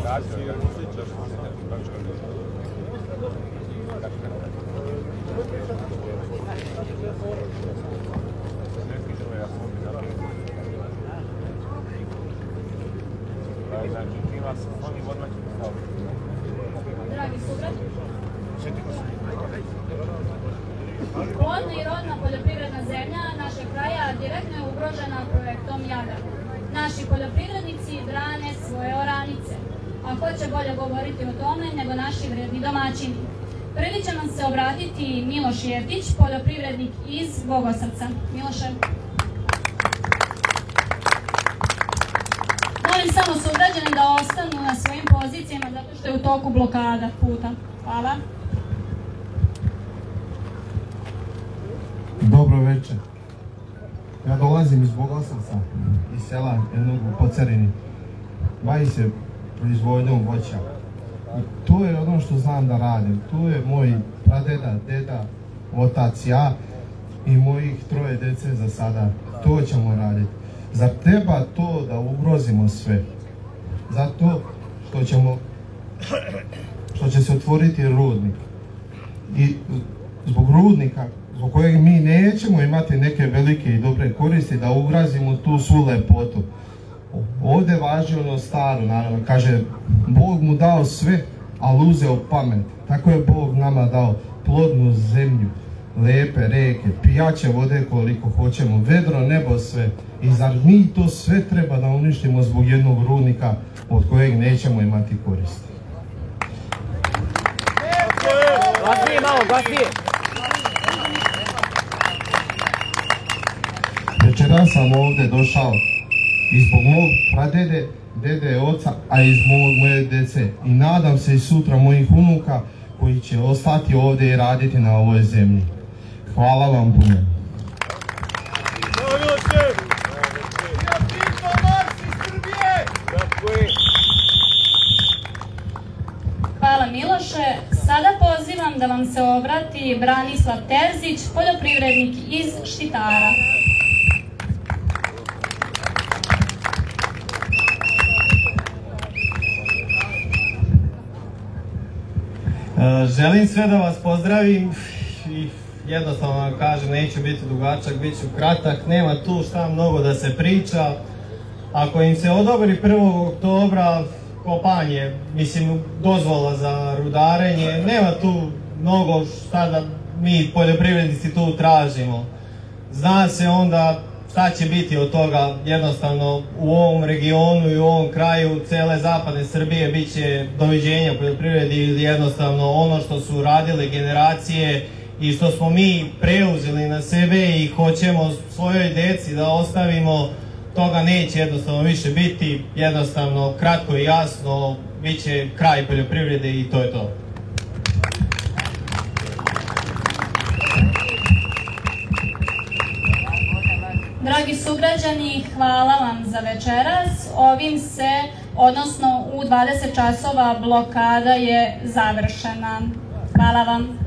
Dragi sugrađani, plodna i rodna poljoprivredna zemlja našeg kraja direktno je ugrožena projektom Jadar. Naši poljoprivrednici brane svoje oranice, a ko će bolje govoriti o tome nego naši vredni domaćini. Prvi će nam se obratiti Miloš Jeftić, poljoprivrednik iz Bogosrca. Miloše. Molim samo sugrađane da ostanu na svojim pozicijama zato što je u toku blokada puta. Hvala. Dobro večer. Ja dolazim iz Bogosrca, iz sela jednog u Pocerini. Bavi se proizvodnjom voća. I to je ono što znam da radim. Tu je moj pradeda, deda, otac, ja i mojih 3 dece za sada. To ćemo raditi. Zar treba to da ugrozimo sve? Zato što će se otvoriti rudnik. I zbog rudnika, zbog kojeg mi nećemo imati neke velike i dobre koristi, da ugrozimo tu svu lepotu. Ovdje važi ono staro, naravno, kaže, Bog mu dao sve, ali uzeo pamet. Tako je Bog nama dao plodnu zemlju, lepe reke, pijaće vode koliko hoćemo, vedro nebo sve. I zar mi to sve treba da uništimo zbog jednog rudnika od kojeg nećemo imati koristi? Glasnije malo, glasnije! Večera sam ovdje došao i zbog mog pradede, dede, oca, a i zbog moje dece. I nadam se i sutra mojih unuka koji će ostati ovdje i raditi na ovoj zemlji. Hvala vam puno. Hvala Miloše. Sada pozivam da vam se obrati Branislav Terzić, poljoprivrednik iz Štitara. Želim sve da vas pozdravim i jednostavno vam kažem, neću biti dugačak, bit ću kratak, nema tu šta mnogo da se priča. Ako im se odobri 1. oktobra kopanje, mislim dozvola za rudarenje, nema tu mnogo šta da mi poljoprivrednici tu tražimo. Zna se onda šta će biti od toga, jednostavno u ovom regionu i u ovom kraju cele zapadne Srbije bit će doviđenja poljoprivredi ili jednostavno ono što su radile generacije i što smo mi preuzeli na sebe i hoćemo svojoj deci da ostavimo, toga neće jednostavno više biti, jednostavno kratko i jasno, bit će kraj poljoprivrede i to je to. Dragi sugrađani, hvala vam za večeras. Ovim se, odnosno u 20 časova blokada je završena. Hvala vam.